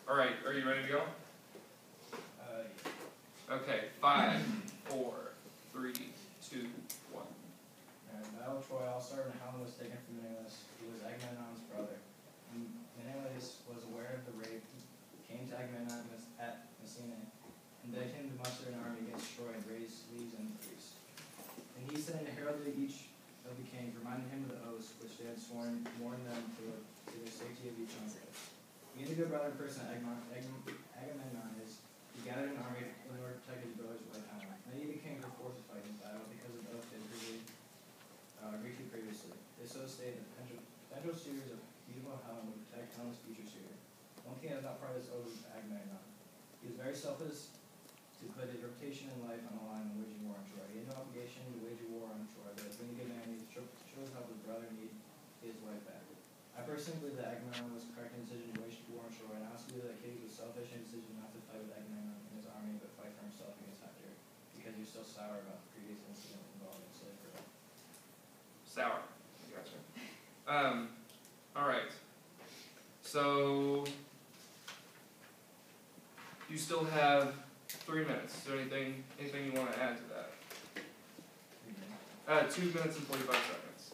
Alright, are you ready to go? Yeah. Okay, 5, 4, 3, 2, 1. Battle of Troy, all started when Helen was taken from Menelaus, who was Agamemnon's brother. When Menelaus was aware of the rape, he came to Agamemnon at Messina, and begged him to muster an army against Troy and raise leagues and priests. And he sent a herald to each of the kings, reminding him of the oaths which they had sworn, warning them to the safety of each other. Being the good brother and person Agamemnon is, he gathered an army in order to protect his brother's wife Helen. Many of the kings were forced to fight in battle because of the oath they agreed to previously. They so stated that potential suitors of beautiful Helen would protect Helen's future suitor. One king that was not part of this oath was Agamemnon. He was very selfless to put his reputation and life on the line when waging war on Troy. He had no obligation to wage a war on Troy, but being a good man, he chose to help his brother need his wife back. I personally believe that Agamemnon was correct in his decision to wage war on Troy, and I also believe that Achilles was selfish in his decision not to fight with Agamemnon and his army, but fight for himself against Hector, because he was so sour about the previous incident involving Slytherin. Sour. Gotcha. Alright. So, you still have 3 minutes. Is there anything you want to add to that? 2 minutes and 45 seconds.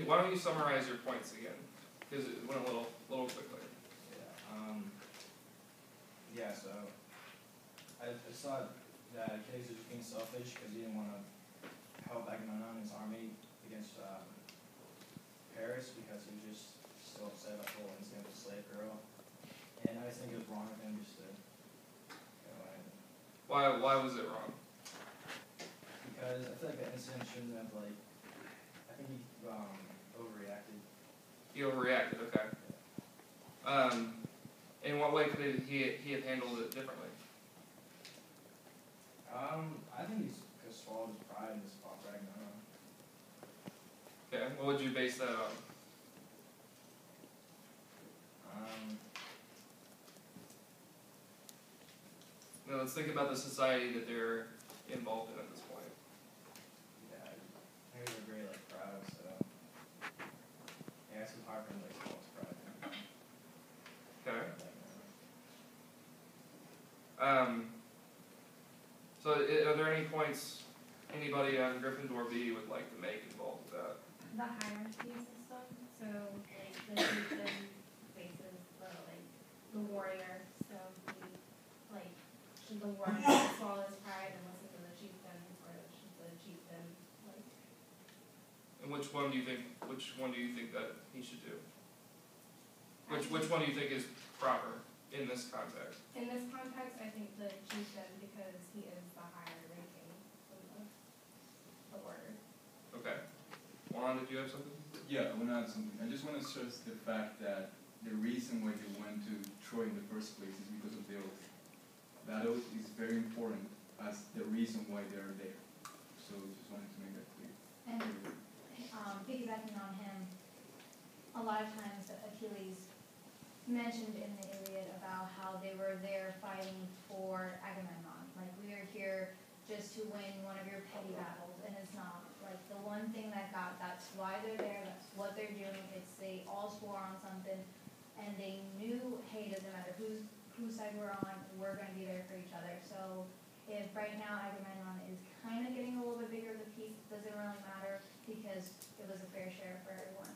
Why don't you summarize your points again? Because it went a little quickly. Yeah, so I saw that Achilles was being selfish because he didn't want to help Agamemnon and his army against Paris because he was just still upset about the whole incident with the slave girl. And I just think it was wrong of him just to go ahead. Why was it wrong? Because I feel like that incident shouldn't have, like, I think he overreacted. He overreacted, okay. In what way could he have handled it differently? I think he's just swallowed his pride and just fought for Agamemnon. Okay, what would you base that on? Now let's think about the society that they're involved in at this point. Yeah, he was a very, like, proud, so yeah, it's hard for him to, like, swallow his pride. Okay. So are there any points anybody on Gryffindor B would like to make involved with that? The hierarchy system, so like the chieftain faces the warrior, so should the warrior swallow his pride and listen to the chieftain, or should the chieftain And which one do you think that he should do? Which one do you think is proper in this context? In this context, I think the chieftain, because he is the higher ranking of the order. Okay. Juan, did you have something? Yeah, I want to add something. I just want to stress the fact that the reason why they went to Troy in the first place is because of the oath. That oath is very important as the reason why they are there. So just wanted to make that clear. And piggybacking on him, a lot of times Achilles mentioned in the Iliad about how they were there fighting for Agamemnon. Like, we are here just to win one of your petty battles, and it's not. Like, the one thing that's why they're there, that's what they're doing. It's they all swore on something, and they knew, hey, doesn't matter whose side we're on, we're going to be there for each other. So if right now Agamemnon is kind of getting a little bit bigger of a piece, it doesn't really matter because it was a fair share for everyone.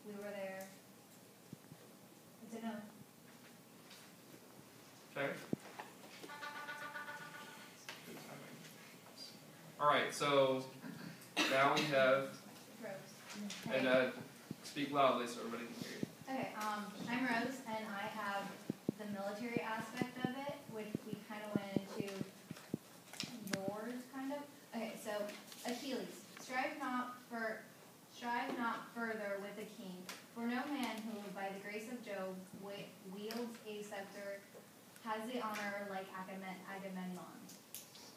We were there. It's a no. Okay. Alright, so now we have, Rose. and speak loudly so everybody can hear you. Okay, I'm Rose, and I have the military aspect of it, which we kind of went into yours, kind of. Okay, so Achilles, strive not further with the king, for no man who, by the grace of Jove, wields a scepter has the honor like Agamemnon.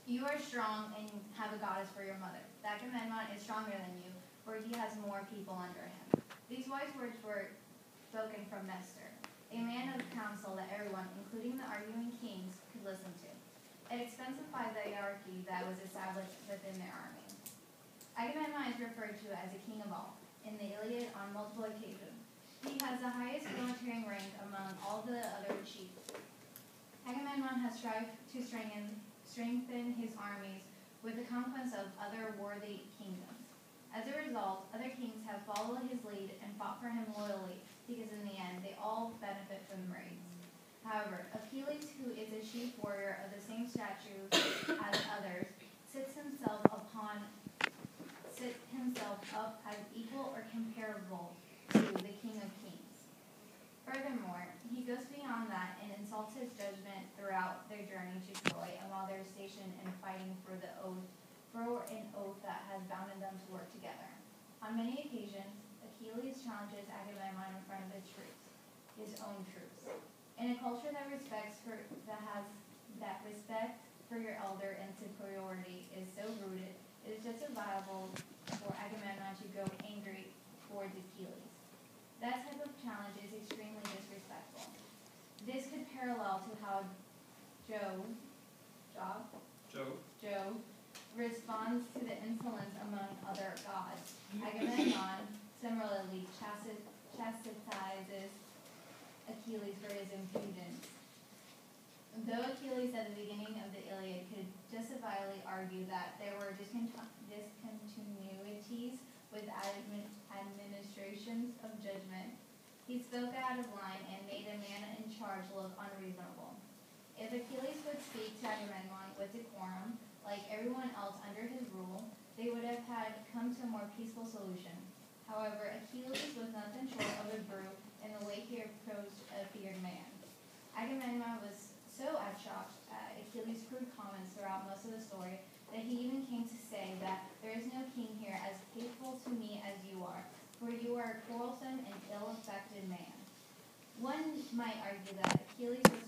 You are strong and have a goddess for your mother. Agamemnon is stronger than you, for he has more people under him. These wise words were spoken from Nestor, a man of counsel that everyone, including the arguing kings, could listen to. It exemplified the hierarchy that was established within their army. Agamemnon is referred to as a king of all in the Iliad on multiple occasions. He has the highest military rank among all the other chiefs. Agamemnon has strived to strengthen his armies with the conquest of other worthy kingdoms. As a result, other kings have followed his lead and fought for him loyally, because in the end, they all benefit from the raids. However, Achilles, who is a chief warrior of the same stature as others, sets himself up as equal or comparable to the King of Kings. Furthermore, he goes beyond that and insults his judgment throughout their journey to Troy and while they're stationed and fighting for an oath that has bound them to work together. On many occasions, Achilles challenges Agamemnon in front of his troops, his own troops. In a culture that respect for your elder and superiority is so rooted, it is justifiable for Agamemnon to go angry towards Achilles. That type of challenge is extremely disrespectful. This could parallel to how Jove responds to the insolence among other gods. Agamemnon similarly chastises Achilles for his impudence. Though Achilles at the beginning of the Iliad could justifiably argue that there were discontinuities with administrations of judgment, he spoke out of line and made a man in charge look unreasonable. If Achilles would speak to Agamemnon with decorum, like everyone else under his rule, they would have come to a more peaceful solution. However, Achilles was nothing short of a brute in the way he approached a feared man. Agamemnon was so shocked at Achilles' crude comments throughout most of the story that he even came to say that there is no king here as faithful to me as you are, for you are a quarrelsome and ill-affected man. One might argue that Achilles was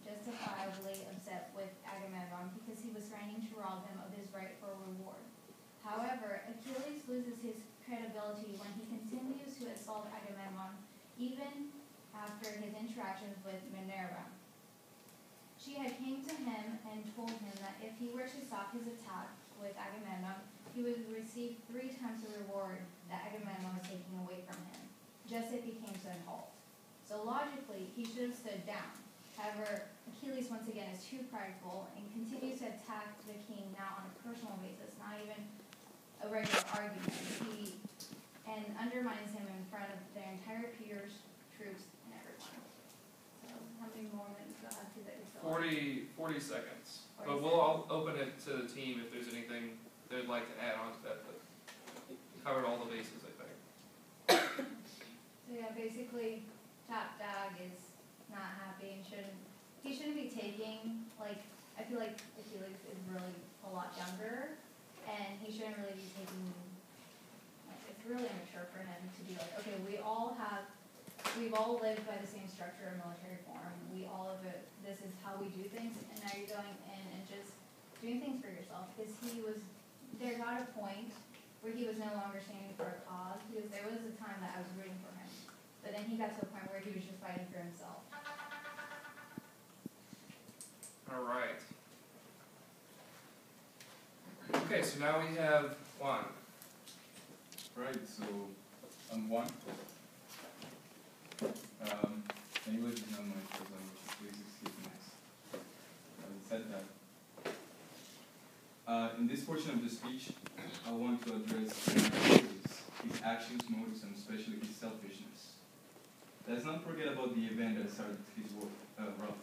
justifiably upset with Agamemnon because he was threatening to rob him of his right for reward. However, Achilles loses his credibility when he continues to assault Agamemnon, even after his interactions with Minerva. She had came to him and told him that if he were to stop his attack with Agamemnon, he would receive 3 times the reward that Agamemnon was taking away from him, just if he came to a halt. So logically, he should have stood down. However, Achilles once again is too prideful and continues to attack the king now on a personal basis, not even a regular argument. And undermines him in front of their entire peers, troops, and everyone. So how many more minutes do I have to that? 40 seconds. But we'll all open it to the team if there's anything they'd like to add on to that, but covered all the bases, I think. So yeah, basically, Top Dog is not happy and he shouldn't be taking, like, I feel like Achilles is really a lot younger, and he shouldn't really be taking, like, it's really immature for him to be like, okay, we've all lived by the same structure of military form, this is how we do things, and now you're going in and just doing things for yourself, because there got a point where he was no longer standing for a cause, because there was a time that I was rooting for him, but then he got to a point where he was just fighting for himself. All right. Okay, so now we have Juan. Right, so I'm Juan. English is not my first language, please excuse me. Having said that, in this portion of the speech, I want to address his actions, motives, and especially his selfishness. Let's not forget about the event that started his wrath.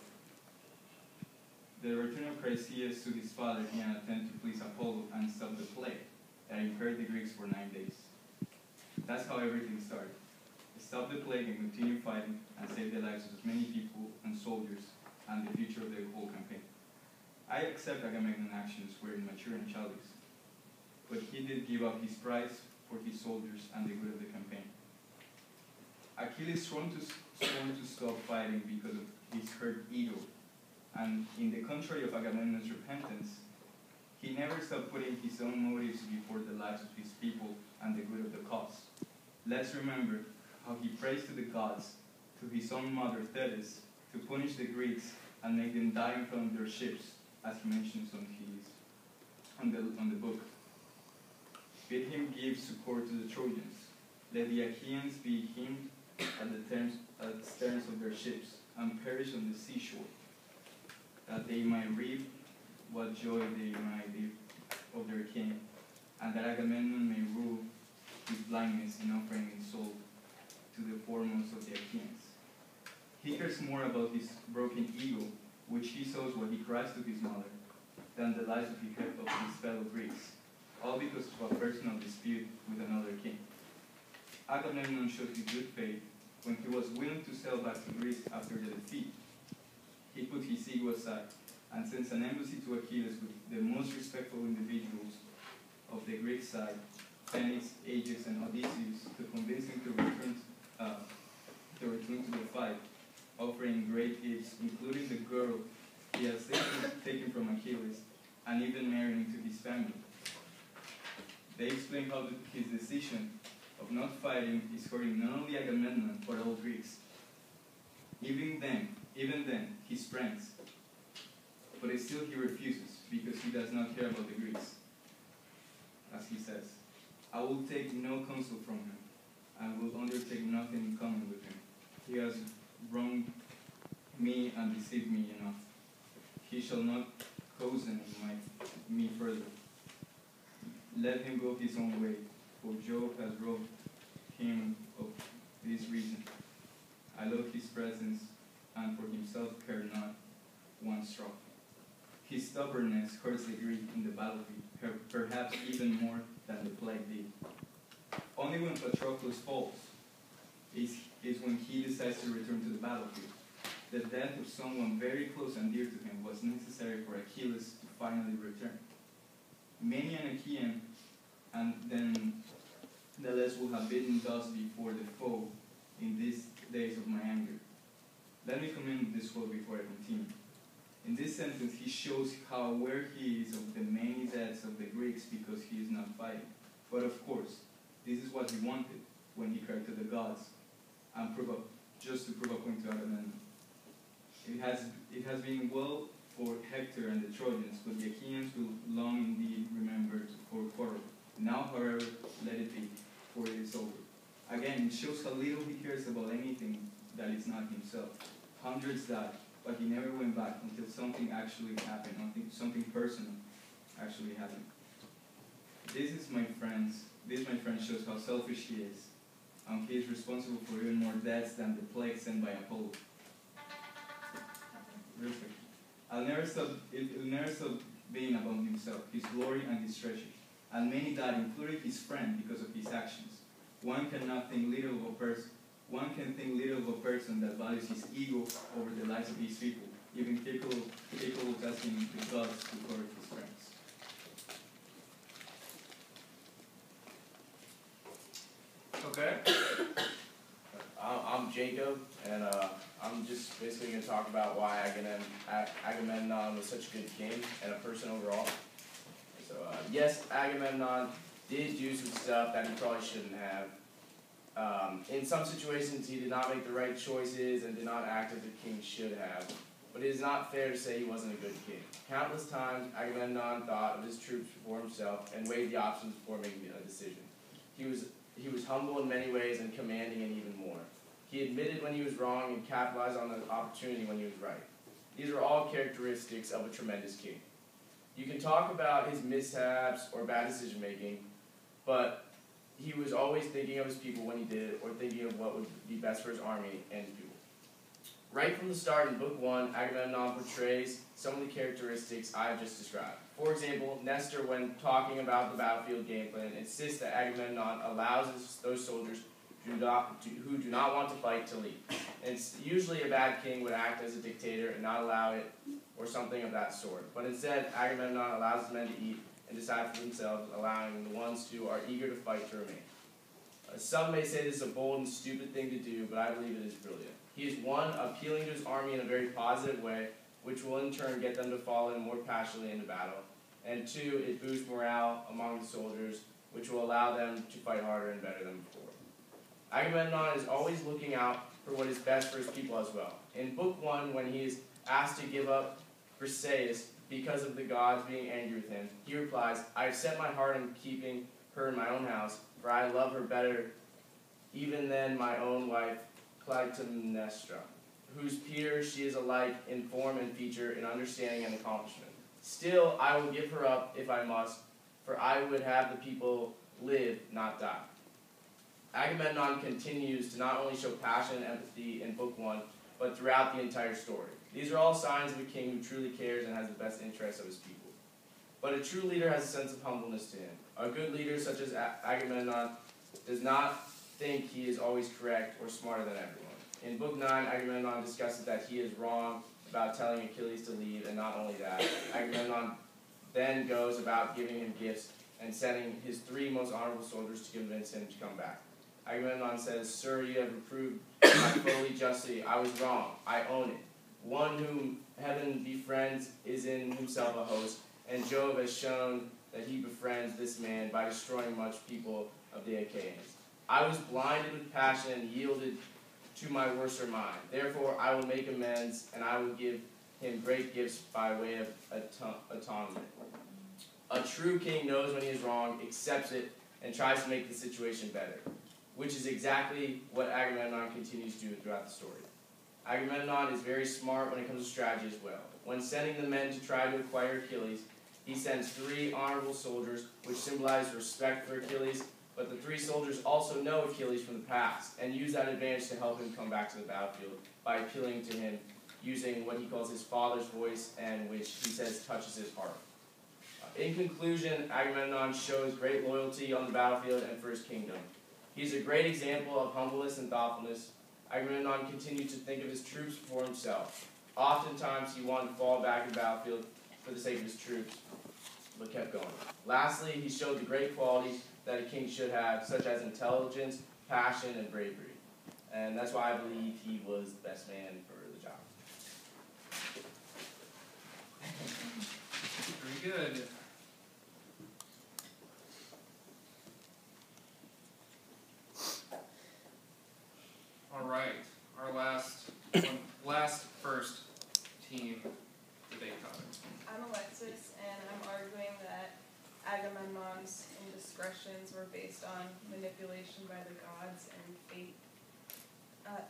The return of Chryseis to his father in an attempt to please Apollo and stop the plague that impaired the Greeks for 9 days. That's how everything started. Stop the plague and continue fighting and save the lives of as many people and soldiers and the future of the whole campaign. I accept Agamemnon's actions were immature and childish, but he did give up his prize for his soldiers and the good of the campaign. Achilles sworn to stop fighting because of his hurt ego, and in the contrary of Agamemnon's repentance, he never stopped putting his own motives before the lives of his people and the good of the cause. Let's remember how he prays to the gods, to his own mother Thetis, to punish the Greeks and make them die in front of their ships, as he mentions on the book. bid him give succor to the Trojans. Let the Achaeans be hymned at the sterns of their ships, and perish on the seashore, that they might reap what joy they might be of their king, and that Agamemnon may rule with blindness in offering his soul to the foremost of the Achaeans. He cares more about his broken ego, which he sows when he cries to his mother, than the lives of his fellow Greeks, all because of a personal dispute with another king. Agamemnon showed his good faith when he was willing to sail back to Greece after the defeat. He put his ego aside and sends an embassy to Achilles with the most respectful individuals of the Greek side, Phoenix, Ajax, and Odysseus, to convince him to return to the fight, offering great gifts, including the girl he has taken from Achilles, and even marrying to his family. They explain how his decision of not fighting is hurting not only Agamemnon, but all Greeks. Even then, his friends. But still he refuses, because he does not care about the Greeks. As he says, I will take no counsel from him, and will undertake nothing in common with him. He has wronged me and deceived me enough. He shall not cozen me further. Let him go his own way, for Jove has robbed him of this reason. I love his presence, and for himself care not one straw. His stubbornness hurts the Greek in the battlefield, perhaps even more than the plague did. Only when Patroclus falls is when he decides to return to the battlefield. The death of someone very close and dear to him was necessary for Achilles to finally return. Many an Achaean, and then the less will have bitten dust before the foe in these days of my anger. Let me comment this quote before I continue. In this sentence, he shows how aware he is of the many deaths of the Greeks because he is not fighting. But of course, this is what he wanted when he cried to the gods, and just to prove a point to Agamemnon. It has been well for Hector and the Trojans, but the Achaeans will long indeed remember for quarrel. Now, however, let it be, for it is over. Again, it shows how little he cares about anything that is not himself. Hundreds died, but he never went back until something actually happened, until something personal actually happened. This, my friends, shows how selfish he is, and he is responsible for even more deaths than the plague sent by Apollo. Real quick. It'll never stop being about himself, his glory and his treasure. And many died, including his friend, because of his actions. One can think little of a person that values his ego over the lives of his people, even capable of asking the gods to hurt his friends. Okay. I'm Jacob, and I'm just basically going to talk about why Agamemnon was such a good king and a person overall. So, yes, Agamemnon did do some stuff that he probably shouldn't have. In some situations, he did not make the right choices and did not act as a king should have. But it is not fair to say he wasn't a good king. Countless times, Agamemnon thought of his troops before himself and weighed the options before making a decision. He was humble in many ways and commanding in even more. He admitted when he was wrong and capitalized on the opportunity when he was right. These are all characteristics of a tremendous king. You can talk about his mishaps or bad decision making, but he was always thinking of his people when he did it, or thinking of what would be best for his army and his people. Right from the start in Book 1, Agamemnon portrays some of the characteristics I have just described. For example, Nestor, when talking about the battlefield game plan, insists that Agamemnon allows those soldiers who do not want to fight to leave. And usually a bad king would act as a dictator and not allow it, or something of that sort. But instead, Agamemnon allows his men to eat and decide for themselves, allowing the ones who are eager to fight to remain. Some may say this is a bold and stupid thing to do, but I believe it is brilliant. He is, one, appealing to his army in a very positive way, which will in turn get them to fall in more passionately into battle. And two, it boosts morale among the soldiers, which will allow them to fight harder and better than before. Agamemnon is always looking out for what is best for his people as well. In Book 1, when he is asked to give up Briseis because of the gods being angry with him, he replies, I have set my heart on keeping her in my own house, for I love her better even than my own wife, Clytemnestra, whose peers she is alike in form and feature, in understanding and accomplishment. Still, I will give her up if I must, for I would have the people live, not die. Agamemnon continues to not only show passion and empathy in Book 1, but throughout the entire story. These are all signs of a king who truly cares and has the best interests of his people. But a true leader has a sense of humbleness to him. A good leader, such as Agamemnon, does not think he is always correct or smarter than everyone. In Book 9, Agamemnon discusses that he is wrong about telling Achilles to leave, and not only that, Agamemnon then goes about giving him gifts and sending his 3 most honorable soldiers to convince him to come back. Agamemnon says, "Sir, you have reproved my fully justly. I was wrong. I own it. One whom heaven befriends is in himself a host, and Jove has shown that he befriends this man by destroying much people of the Achaeans. I was blinded with passion and yielded to my worser mind. Therefore I will make amends, and I will give him great gifts by way of atonement. A true king knows when he is wrong, accepts it, and tries to make the situation better, which is exactly what Agamemnon continues to do throughout the story. Agamemnon is very smart when it comes to strategy as well. When sending the men to try to acquire Achilles, he sends 3 honorable soldiers, which symbolize respect for Achilles, but the 3 soldiers also know Achilles from the past, and use that advantage to help him come back to the battlefield by appealing to him using what he calls his father's voice, and which he says touches his heart. In conclusion, Agamemnon shows great loyalty on the battlefield and for his kingdom. He is a great example of humbleness and thoughtfulness. Agamemnon continued to think of his troops before himself. Oftentimes he wanted to fall back in the battlefield for the sake of his troops, but kept going. Lastly, he showed the great qualities that a king should have, such as intelligence, passion, and bravery. And that's why I believe he was the best man for the job. Very good. All right, our last first team debate topic. I'm Alexis, and I'm arguing that Agamemnon's indiscretions were based on manipulation by the gods and fate.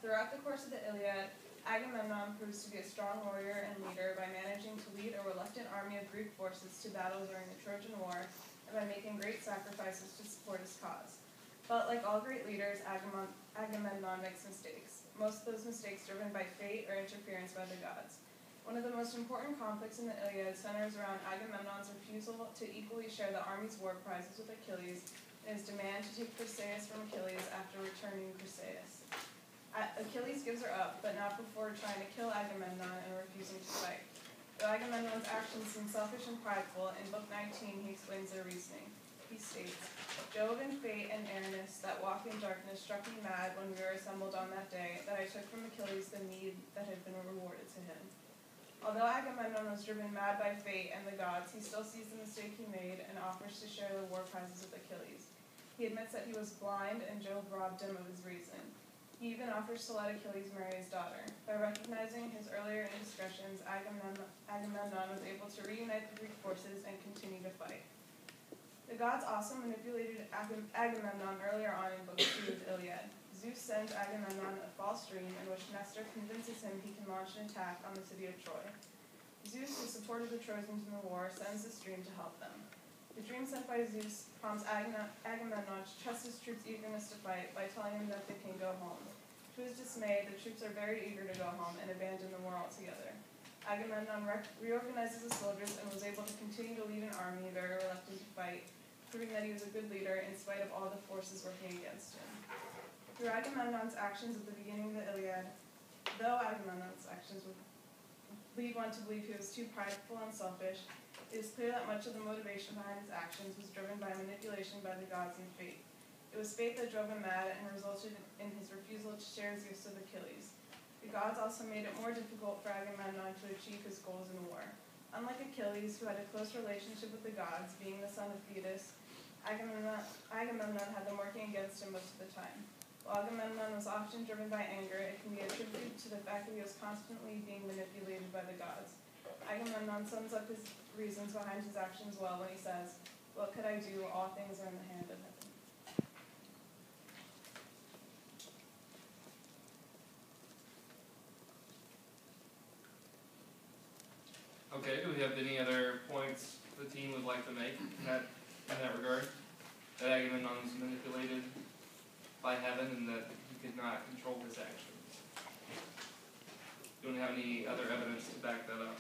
Throughout the course of the Iliad, Agamemnon proves to be a strong warrior and leader by managing to lead a reluctant army of Greek forces to battle during the Trojan War, and by making great sacrifices to support his cause. But like all great leaders, Agamemnon makes mistakes. Most of those mistakes driven by fate or interference by the gods. One of the most important conflicts in the Iliad centers around Agamemnon's refusal to equally share the army's war prizes with Achilles, and his demand to take Chryseis from Achilles after returning Chryseis. Achilles gives her up, but not before trying to kill Agamemnon and refusing to fight. Though Agamemnon's actions seem selfish and prideful, in Book 19 he explains their reasoning. He states, "Jove and fate and Aranus that walk in darkness struck me mad when we were assembled on that day, that I took from Achilles the meed that had been rewarded to him." Although Agamemnon was driven mad by fate and the gods, he still sees the mistake he made and offers to share the war prizes with Achilles. He admits that he was blind and Jove robbed him of his reason. He even offers to let Achilles marry his daughter. By recognizing his earlier indiscretions, Agamemnon was able to reunite the Greek forces and continue to fight. The gods also manipulated Agamemnon earlier on in Book 2 of the Iliad. Zeus sends Agamemnon a false dream in which Nestor convinces him he can launch an attack on the city of Troy. Zeus, who supported the Trojans in the war, sends this dream to help them. The dream sent by Zeus prompts Agamemnon to trust his troops' eagerness to fight by telling them that they can go home. To his dismay, the troops are very eager to go home and abandon the war altogether. Agamemnon reorganizes the soldiers and was able to continue to lead an army very reluctant to fight, proving that he was a good leader in spite of all the forces working against him. Through Agamemnon's actions at the beginning of the Iliad, though Agamemnon's actions would lead one to believe he was too prideful and selfish, it is clear that much of the motivation behind his actions was driven by manipulation by the gods and fate. It was fate that drove him mad and resulted in his refusal to share Zeus with Achilles. The gods also made it more difficult for Agamemnon to achieve his goals in war. Unlike Achilles, who had a close relationship with the gods, being the son of Thetis, Agamemnon had them working against him most of the time. While Agamemnon was often driven by anger, it can be attributed to the fact that he was constantly being manipulated by the gods. Agamemnon sums up his reasons behind his actions well when he says, What could I do? All things are in the hand of heaven. Okay, do we have any other points the team would like to make in that regard? That Agamemnon was manipulated by heaven and that he could not control his actions. Don't have any other evidence to back that up.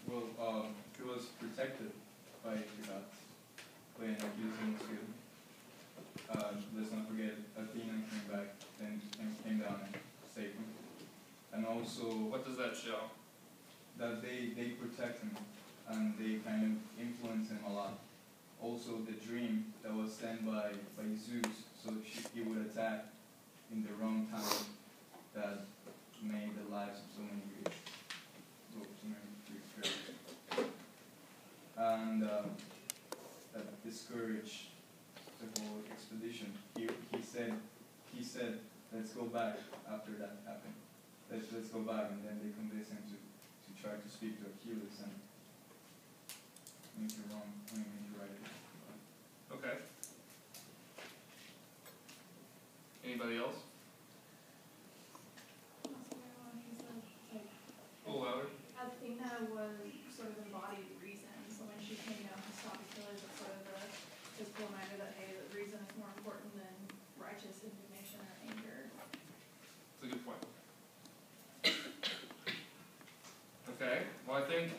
Well, he was protected by the gods when Achilles was killed. Let's not forget, Athena came back and came down and saved him. And also What does that show? that they protect him and they kind of influence him a lot. Also the dream that was sent by Zeus, so he would attack in the wrong time, that made the lives of so many Greeks, and that discouraged the whole expedition. He said, let's go back after that happened. Let's go back, and then they convinced him to try to speak to Achilles and make it wrong, make it right. Okay. Anybody else? A little louder. Athena was sort of embodied reason, so when she came down to stop Achilles, it's sort of the physical reminder that, hey, the reason is more important than righteous indignation or anger. That's a good point. Okay, well I think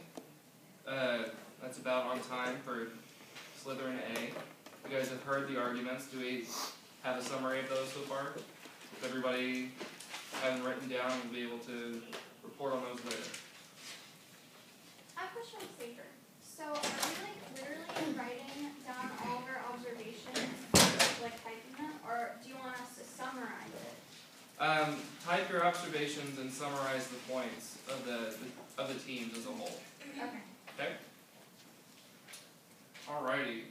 that's about on time for Slytherin A. You guys have heard the arguments. Do we have a summary of those so far? If everybody has them written down, we'll be able to report on those later. I have a question on Safer. So are we like literally writing down all of our observations, like typing them, or do you want us to summarize it? Type your observations and summarize the points of the teams as a whole. Okay. Okay? Alrighty.